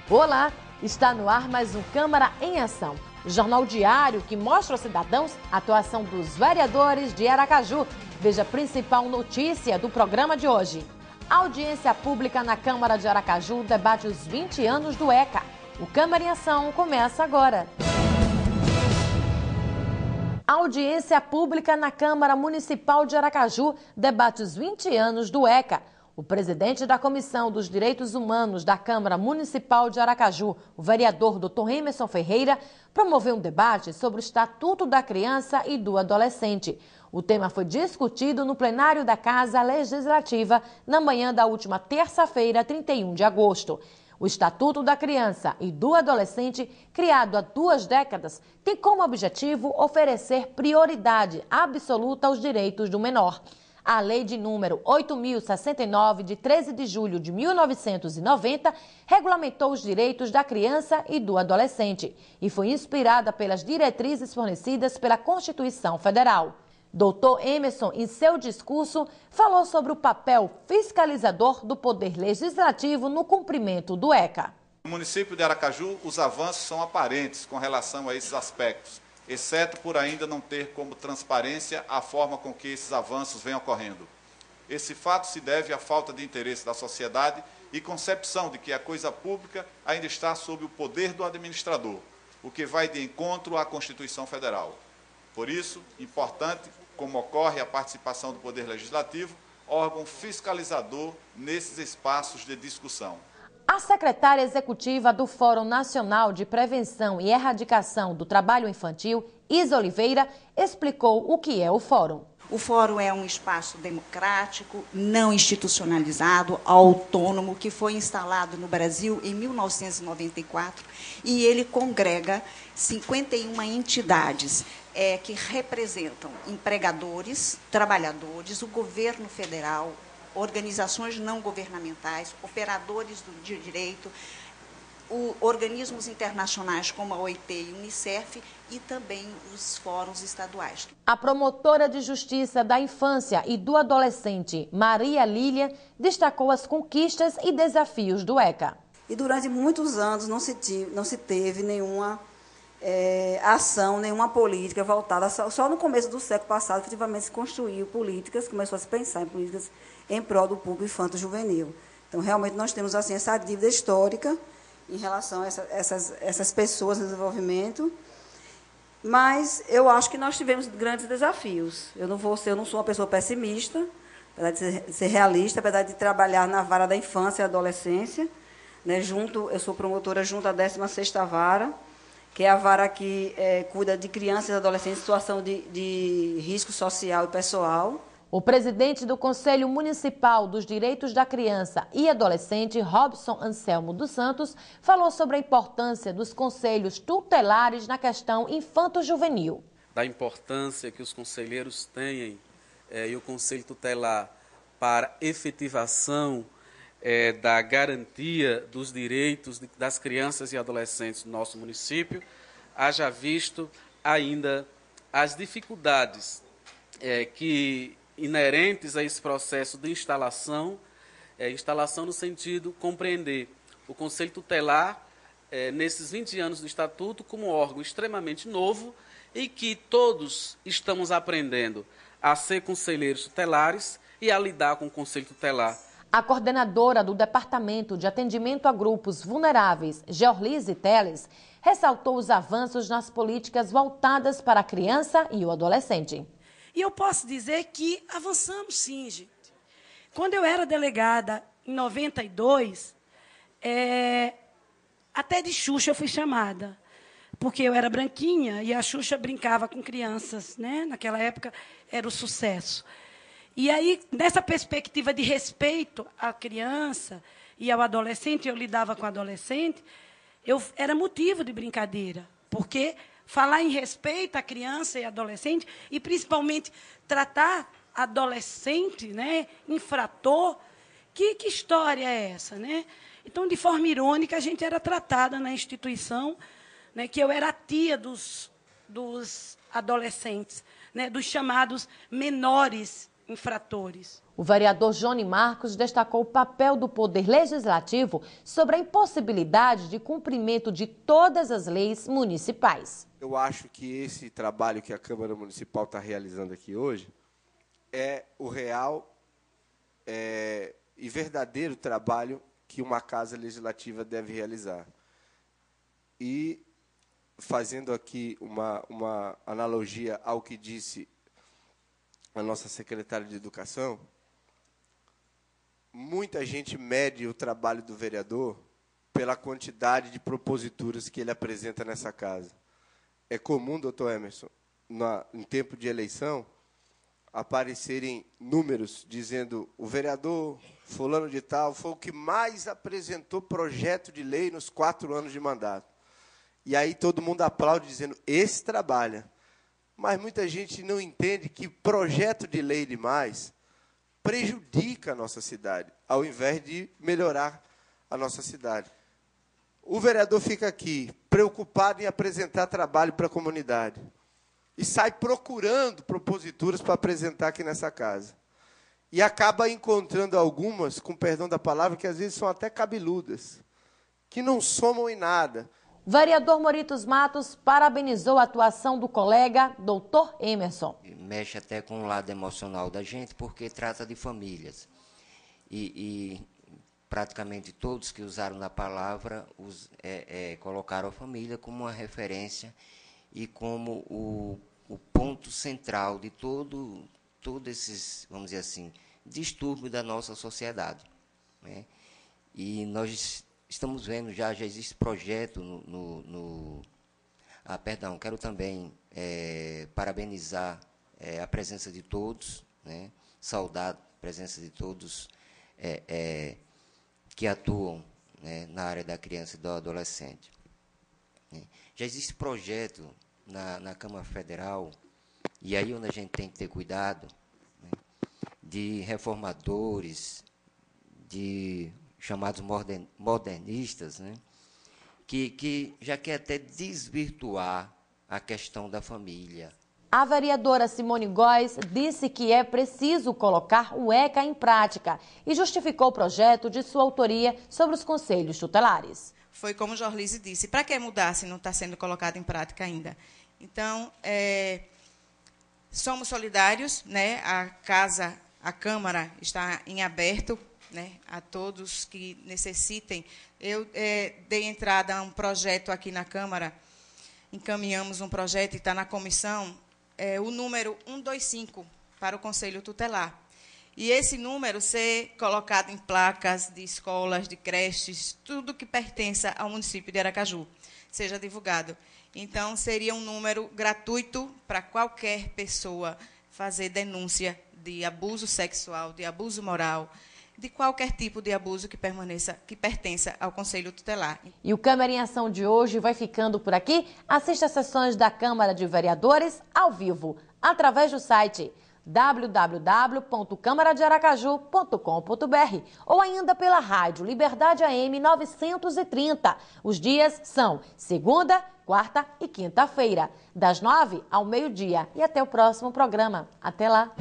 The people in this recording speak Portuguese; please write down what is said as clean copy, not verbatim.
Olá, está no ar mais um Câmara em Ação. Jornal diário que mostra aos cidadãos a atuação dos vereadores de Aracaju. Veja a principal notícia do programa de hoje. A audiência pública na Câmara de Aracaju debate os 20 anos do ECA. O Câmara em Ação começa agora. A audiência pública na Câmara Municipal de Aracaju debate os 20 anos do ECA. O presidente da Comissão dos Direitos Humanos da Câmara Municipal de Aracaju, o vereador Dr. Emerson Ferreira, promoveu um debate sobre o Estatuto da Criança e do Adolescente. O tema foi discutido no plenário da Casa Legislativa na manhã da última terça-feira, 31 de agosto. O Estatuto da Criança e do Adolescente, criado há 2 décadas, tem como objetivo oferecer prioridade absoluta aos direitos do menor. A Lei de número 8.069, de 13 de julho de 1990, regulamentou os direitos da criança e do adolescente e foi inspirada pelas diretrizes fornecidas pela Constituição Federal. Dr. Emerson, em seu discurso, falou sobre o papel fiscalizador do Poder Legislativo no cumprimento do ECA. No município de Aracaju, os avanços são aparentes com relação a esses aspectos, exceto por ainda não ter como transparência a forma com que esses avanços vêm ocorrendo. Esse fato se deve à falta de interesse da sociedade e concepção de que a coisa pública ainda está sob o poder do administrador, o que vai de encontro à Constituição Federal. Por isso, importante, como ocorre a participação do Poder Legislativo, órgão fiscalizador nesses espaços de discussão. A secretária executiva do Fórum Nacional de Prevenção e Erradicação do Trabalho Infantil, Isa Oliveira, explicou o que é o Fórum. O Fórum é um espaço democrático, não institucionalizado, autônomo, que foi instalado no Brasil em 1994 e ele congrega 51 entidades que representam empregadores, trabalhadores, o governo federal, organizações não governamentais, operadores de direito, organismos internacionais como a OIT e o Unicef e também os fóruns estaduais. A promotora de Justiça da Infância e do Adolescente, Maria Lília, destacou as conquistas e desafios do ECA. E durante muitos anos não se teve nenhuma ação, nenhuma política voltada, só no começo do século passado, efetivamente se construiu políticas, começou a se pensar em políticas em prol do público infanto-juvenil. Então, realmente, nós temos assim, essa dívida histórica em relação a essas pessoas no desenvolvimento, mas eu acho que nós tivemos grandes desafios. Eu não sou uma pessoa pessimista, apesar de ser realista, apesar de trabalhar na vara da infância e adolescência, né, eu sou promotora junto à 16ª Vara, que é a vara que cuida de crianças e adolescentes em situação de risco social e pessoal. O presidente do Conselho Municipal dos Direitos da Criança e Adolescente, Robson Anselmo dos Santos, falou sobre a importância dos conselhos tutelares na questão infanto-juvenil. Da importância que os conselheiros têm e o Conselho Tutelar para efetivação da garantia dos direitos das crianças e adolescentes do nosso município, haja visto ainda as dificuldades inerentes a esse processo de instalação no sentido de compreender o Conselho Tutelar, nesses 20 anos do Estatuto, como órgão extremamente novo e que todos estamos aprendendo a ser conselheiros tutelares e a lidar com o Conselho Tutelar. A coordenadora do Departamento de Atendimento a Grupos Vulneráveis, Georlise Teles, ressaltou os avanços nas políticas voltadas para a criança e o adolescente. E eu posso dizer que avançamos sim, gente. Quando eu era delegada, em 92, até de Xuxa eu fui chamada, porque eu era branquinha e a Xuxa brincava com crianças, né? Naquela época era o sucesso. E aí, nessa perspectiva de respeito à criança e ao adolescente, eu lidava com adolescente, era motivo de brincadeira, porque falar em respeito à criança e adolescente, e principalmente tratar adolescente, né, infrator, que história é essa, né? Então, de forma irônica, a gente era tratada na instituição, né, que eu era a tia dos adolescentes, né, dos chamados menores infratores. O vereador Johnny Marcos destacou o papel do Poder Legislativo sobre a impossibilidade de cumprimento de todas as leis municipais. Eu acho que esse trabalho que a Câmara Municipal está realizando aqui hoje é o real e verdadeiro trabalho que uma Casa Legislativa deve realizar. E, fazendo aqui uma analogia ao que disse a nossa secretária de Educação, muita gente mede o trabalho do vereador pela quantidade de proposituras que ele apresenta nessa casa. É comum, doutor Emerson, em tempo de eleição, aparecerem números dizendo o vereador fulano de tal foi o que mais apresentou projeto de lei nos 4 anos de mandato. E aí todo mundo aplaude dizendo, esse trabalha. Mas muita gente não entende que projeto de lei demais prejudica a nossa cidade, ao invés de melhorar a nossa cidade. O vereador fica aqui preocupado em apresentar trabalho para a comunidade e sai procurando proposituras para apresentar aqui nessa casa. E acaba encontrando algumas, com perdão da palavra, que às vezes são até cabeludas, que não somam em nada. O vereador Moritos Matos parabenizou a atuação do colega doutor Emerson. Mexe até com o lado emocional da gente, porque trata de famílias. E praticamente todos que usaram a palavra colocaram a família como uma referência e como o ponto central de todo esses, vamos dizer assim, distúrbios da nossa sociedade, né? E nós estamos vendo, já existe projeto quero também parabenizar a presença de todos, né? Saudar a presença de todos que atuam, né, na área da criança e do adolescente. Já existe projeto na Câmara Federal, e aí onde a gente tem que ter cuidado, né, de reformadores, de chamados modernistas, né, que já quer até desvirtuar a questão da família. A vereadora Simone Góes disse que é preciso colocar o ECA em prática e justificou o projeto de sua autoria sobre os conselhos tutelares. Foi como o Jorlise disse, para que mudar se não está sendo colocado em prática ainda? Então, somos solidários, né? A Câmara está em aberto, né, a todos que necessitem. Eu dei entrada a um projeto aqui na Câmara, encaminhamos um projeto e está na comissão, o número 125 para o Conselho Tutelar. E esse número ser colocado em placas de escolas, de creches, tudo que pertença ao município de Aracaju, seja divulgado. Então, seria um número gratuito para qualquer pessoa fazer denúncia de abuso sexual, de abuso moral, de qualquer tipo de abuso que pertença ao Conselho Tutelar. E o Câmara em Ação de hoje vai ficando por aqui. Assista às sessões da Câmara de Vereadores ao vivo, através do site www.câmaradearacaju.com.br ou ainda pela rádio Liberdade AM 930. Os dias são segunda, quarta e quinta-feira, das 9 ao meio-dia. E até o próximo programa. Até lá!